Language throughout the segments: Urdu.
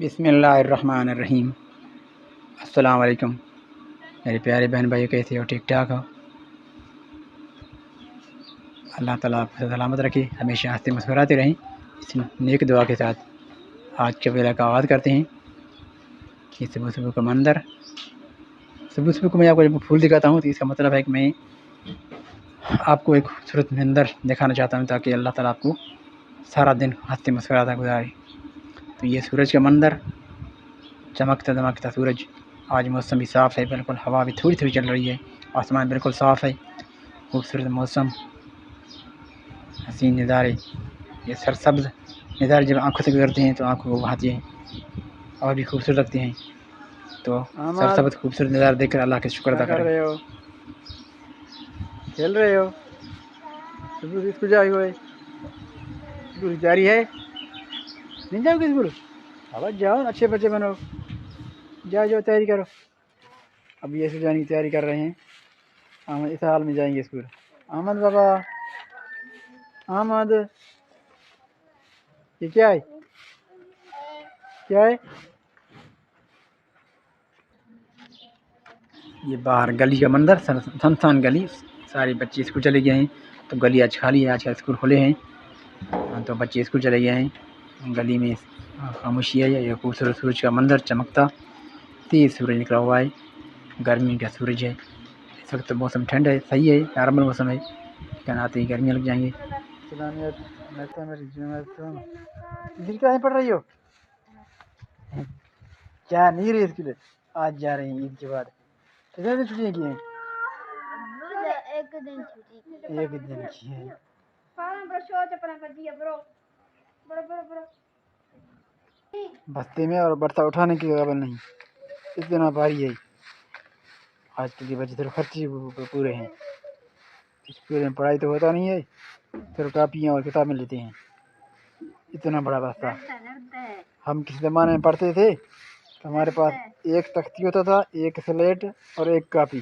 بسم اللہ الرحمن الرحیم۔ السلام علیکم میرے پیارے بہن بھائیو، کیسے ہو؟ ٹھیک ٹھاک ہو؟ اللہ تعالیٰ آپ کو سلامت رکھے، ہمیشہ ہنستے مسکراتے رہیں۔ اس نیک دعا کے ساتھ آج کے ویلا کا آغاز کرتے ہیں کہ صبح صبح کا منظر، صبح صبح کو میں آپ کو جب پھول دکھاتا ہوں تو اس کا مطلب ہے کہ میں آپ کو ایک خوبصورت منظر دکھانا چاہتا ہوں تاکہ اللہ تعالیٰ آپ کو سارا دن ہنستے مسکراتا گزارے۔ تو یہ سورج کا منظر، چمکتا دمکتا سورج، آج موسم بھی صاف ہے، بالکل ہوا بھی تھوڑی تھوڑی چل رہی ہے، آسمان بالکل صاف ہے، خوبصورت موسم، حسین نظارے، یہ سرسبز نظارے جب آنکھوں سے گزرتے ہیں تو آنکھوں کو بھاتے ہیں اور بھی خوبصورت لگتے ہیں۔ تو سرسبز خوبصورت نظارے دیکھ کر اللہ کا شکر ادا کریں۔ کھیل رہے ہو؟ صبح سے اسکول جائے ہوئے؟ اسکول کی تیاری ہے؟ نہیں جاؤ گے اسکول؟ آواز جاؤ، اچھے بچے بنو، جاؤ جاؤ تیاری کرو۔ اب یہ اسکول جانے کی تیاری کر رہے ہیں، احمد اس حال میں جائیں گے اسکول۔ احمد بابا، احمد، یہ کیا ہے؟ کیا ہے؟ یہ باہر گلی کا منظر، سنسان گلی، سارے بچے اسکول چلے گئے ہیں تو گلی آج خالی ہے، آج کل اسکول کھلے ہیں تو بچے اسکول چلے گئے ہیں۔ گلی میں خاموشی ہے، یہ خوبصورت سورج کا منظر چمکتا، تیز سورج نکلا ہوا ہے، گرمی کا سورج ہے۔ اس وقت موسم ٹھنڈ ہے، صحیح ہے، نارمل موسم ہے، لیکن آتے ہی گرمیاں لگ جائیں گے۔ کیا پڑھ رہی ہو؟ کیا نہیں رہی اسکول؟ آج جا رہے ہیں عید کے بعد۔ کتنے دن چھٹیاں کی ہیں؟ ایک دن کی ہے۔ بستے میں اور برتن اٹھانے کی قابل نہیں، اتنا بھاری ہے۔ آج کل کے بچے صرف خرچے پورے ہیں، اسکول میں پڑھائی تو ہوتا نہیں ہے، صرف کاپیاں اور کتابیں لیتے ہیں، اتنا بڑا بستہ۔ ہم کس زمانے میں پڑھتے تھے تو ہمارے پاس ایک تختی ہوتا تھا، ایک سلیٹ اور ایک کاپی،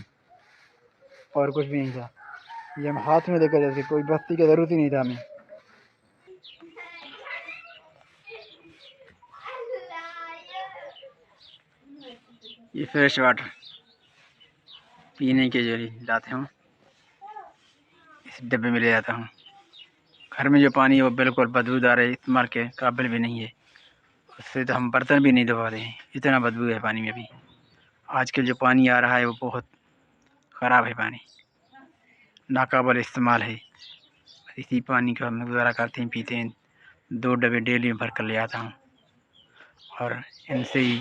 اور کچھ بھی نہیں تھا۔ یہ ہم ہاتھ میں لے کر جاتے، کوئی بستی کی ضرورت ہی نہیں تھا ہمیں۔ یہ فریش واٹر پینے کے جو لاتے ہوں، اس ڈبے میں لے جاتا ہوں۔ گھر میں جو پانی ہے وہ بالکل بدبودار ہے، استعمال کے قابل بھی نہیں ہے، اس سے تو ہم برتن بھی نہیں دھو رہے ہیں، اتنا بدبو ہے پانی میں بھی۔ آج کل جو پانی آ رہا ہے وہ بہت خراب ہے، پانی ناقابل استعمال ہے، اسی پانی کا ہم گزارا کرتے ہیں، پیتے ہیں۔ 2 ڈبے ڈیلی بھر کر لے آتا ہوں اور ان سے ہی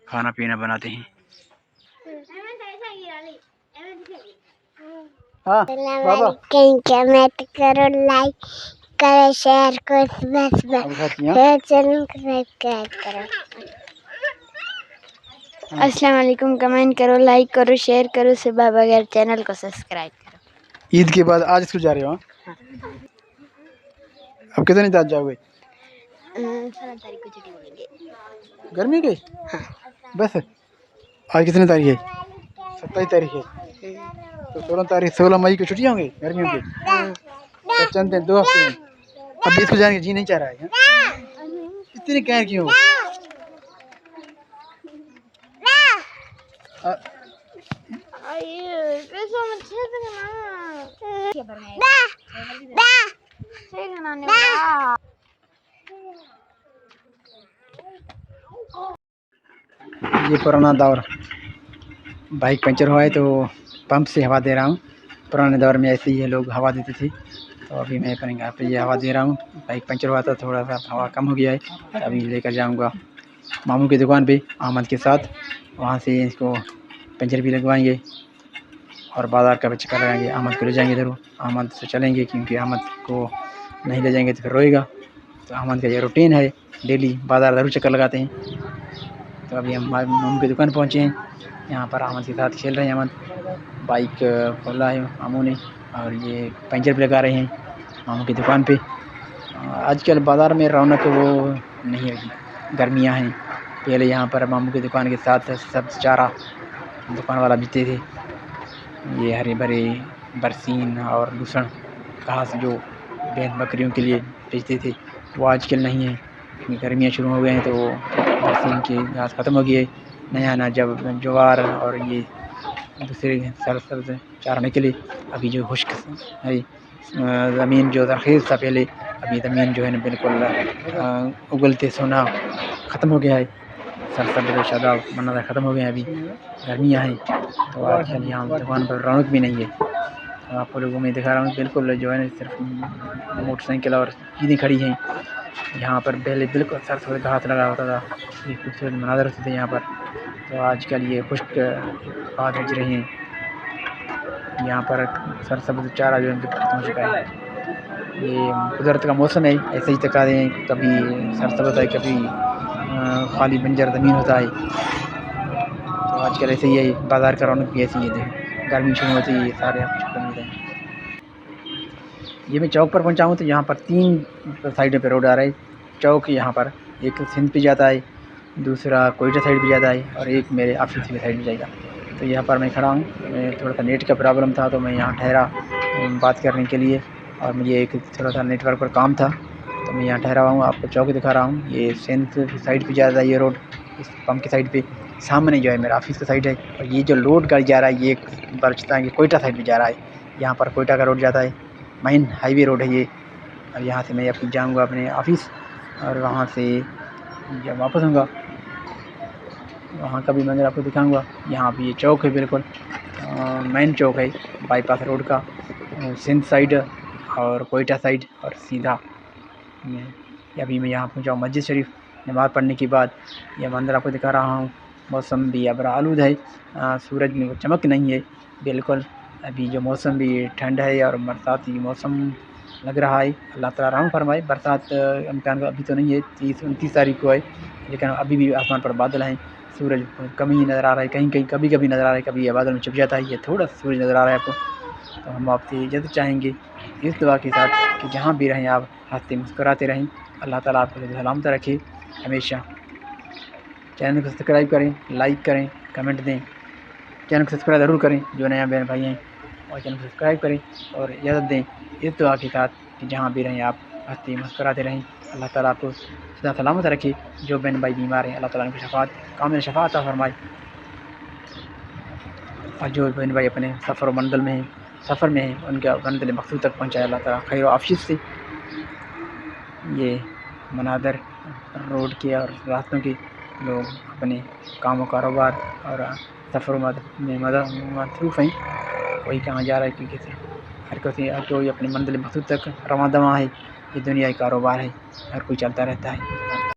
کھانا پینا بناتے ہیں۔ السلام علیکم، کمنٹ کرو، لائک کرو، شیئر کرو، سبسکرائب کرو۔ السلام علیکم، کمنٹ کرو، لائک کرو، شیئر کرو، صبح بغیر چینل کو سبسکرائب کرو۔ عید کے بعد آج اسکول جا رہے ہو؟ اب کتنے دن جاؤ گے؟ 16 تاریخ کو چھٹی ملیں گے۔ گرمی کی؟ بس آج کتنے تاریخ ہے؟ 27 تاریخ ہے، تو 16 مئی کو چھٹی ہوں گی گرمیوں کی؟ تو چند دن، 2 ہفتے ہیں۔ اب بھی اسکول جانے کا جی نہیں چاہ رہا ہے؟ اتنی کہر کیوں؟ یہ پرانا دور، بائک پنچر ہوا ہے تو پمپ سے ہوا دے رہا ہوں۔ پرانے دور میں ایسے ہی لوگ ہوا دیتے تھے، تو ابھی میں اپنے گھر پہ یہ ہوا دے رہا ہوں۔ بائک پنچر ہوا تھا، تھوڑا سا ہوا کم ہو گیا ہے، ابھی لے کر جاؤں گا ماموں کی دکان پہ احمد کے ساتھ، وہاں سے اس کو پنچر بھی لگوائیں گے اور بازار کا بھی چکر لگائیں گے۔ احمد کو لے جائیں گے ضرور، احمد سے چلیں گے کیونکہ احمد کو نہیں لے جائیں گے تو پھر روئے گا، تو احمد کا یہ روٹین ہے، ڈیلی بازار ضرور چکر لگاتے ہیں۔ تو ابھی ہم ماموں کی دکان پہنچے ہیں، یہاں پر احمد کے ساتھ کھیل رہے ہیں۔ احمد بائک کھولا ہے ماموں نے اور یہ پنچر بھی لگا رہے ہیں ماموں کی دکان پہ۔ آج کل بازار میں رونق وہ نہیں رہی، گرمیاں ہیں، پہلے یہاں پر ماموں کی دکان کے ساتھ سب چارہ دکان والا بیچتے تھے، یہ ہرے بھرے برسین اور لوسن گھاس جو بین بکریوں کے لیے بیچتے تھے وہ آج کل نہیں ہے، کیونکہ گرمیاں شروع ہو گئے ہیں تو برسین کی گھاس ختم ہو گئی ہے۔ نیا نا جب جوار اور یہ دوسرے سرسبز چارنے کے لیے ابھی جو خشک ہے زمین جو زرخیز تھا پہلے، ابھی زمین جو ہے نا بالکل اگلتے سونا ختم ہو گیا ہے، سرسبز و شاداب منظر ختم ہو گئے ہیں، ابھی گرمیاں ہیں تو آج کل یہاں دکان پر رونق بھی نہیں ہے۔ آپ کو لوگوں میں دکھا رہا ہوں بالکل جو ہے نا صرف موٹر سائیکل اور چیزیں کھڑی ہیں یہاں پر، پہلے بالکل سرسبز گھاس لگا ہوتا تھا، یہ خوبصورت مناظر ہوتے تھے یہاں پر، تو آج کل یہ خشک بات بج رہی ہیں یہاں پر، سرسبز چارہ جو ہے ختم ہو چکا ہے۔ یہ قدرت کا موسم ہے، ایسے ہی تقاضے ہیں، کبھی سرسبز ہے کبھی خالی بنجر زمین ہوتا ہے، تو آج کل ایسے ہی ہے، بازار کا رونق بھی ایسی ہی ہے، گرمی شروع ہوتی ہے سارے آپ ختم ہو جائیں۔ یہ میں چوک پر پہنچا ہوں تو یہاں پر 3 سائڈوں پہ روڈ آ رہا ہے، چوک یہاں پر ایک سندھ پہ جاتا ہے، دوسرا کوئٹہ سائڈ پہ جاتا ہے اور ایک میرے آفس کی سائڈ پہ جائے گا، تو یہاں پر میں کھڑا ہوں، میں تھوڑا سا نیٹ کا پرابلم تھا تو میں یہاں ٹھہرا بات کرنے کے لیے، اور مجھے ایک تھوڑا سا نیٹ ورک پر کام تھا تو میں یہاں ٹھہرا ہوا ہوں، آپ کو چوک دکھا رہا ہوں۔ یہ سندھ سائڈ پہ جاتا ہے یہ روڈ، اس پمپ کی سائڈ پہ، سامنے جو ہے میرا آفس کا سائڈ ہے، اور یہ جو لوڈ گاڑی جا رہا ہے یہ بلوچستان کی کوئٹہ سائڈ پہ جا رہا ہے، یہاں پر کوئٹہ کا روڈ جاتا ہے، مین ہائی وے روڈ ہے یہ، اور یہاں سے میں اپنی جاؤں گا اپنے آفس، اور وہاں سے جب واپس ہوں گا وہاں کا بھی منظر آپ کو دکھاؤں گا۔ یہاں پہ یہ چوک ہے بالکل مین چوک ہے بائی پاس روڈ کا، سندھ سائڈ اور کوئٹہ سائڈ، اور سیدھا ابھی میں یہاں پہنچا ہوں مسجد شریف، نماز پڑھنے کے بعد یہ منظر آپ کو دکھا رہا ہوں۔ موسم بھی ابر آلود ہے، سورج میں وہ چمک نہیں ہے بالکل، ابھی جو موسم بھی ٹھنڈ ہے اور برساتی موسم لگ رہا ہے، اللہ تعالیٰ رحم فرمائے، برسات امکان ابھی تو نہیں ہے، 30-29 تاریخ کو ہے، لیکن ابھی بھی آسمان پر بادل ہیں، سورج کم ہی نظر آ رہا ہے، کہیں کہیں کبھی کبھی نظر آ رہا ہے، کبھی یہ بادل میں چھپ جاتا ہے، یہ تھوڑا سا سورج نظر آ رہا ہے آپ کو، تو ہم آپ سے اجازت چاہیں گے اس دعا کے ساتھ کہ جہاں بھی رہیں آپ ہنستے مسکراتے رہیں، اللہ تعالیٰ آپ کو سلامت رکھے ہمیشہ۔ چینل کو سبسکرائب کریں، لائک کریں، کمنٹ دیں، چینل کو سبسکرائب ضرور کریں جو نیا بہن بھائی ہیں، اور چینل کو سبسکرائب کریں اور اجازت دیں اس دعا کے ساتھ کہ جہاں بھی رہیں آپ ہنستے مسکراتے رہیں، اللہ تعالیٰ آپ کو سدا سلامت رکھے، جو بہن بھائی بیمار ہیں اللہ تعالیٰ ان کو شفاعت کامل شفاعت عطا فرمائے، اور جو بہن بھائی اپنے سفر و منزل میں ہیں، سفر میں ہیں، ان کا منزل مقصود تک پہنچائے اللہ تعالیٰ خیر و عافیت سے۔ یہ مناظر روڈ کے اور راستوں کے، لوگ اپنے کام و کاروبار اور سفر میں مصروف ہیں، کوئی کہاں جا رہا ہے کسی، ہر کوئی اپنی منزل مقصود تک رواں دواں ہے، یہ دنیائی کاروبار ہے، ہر کوئی چلتا رہتا ہے۔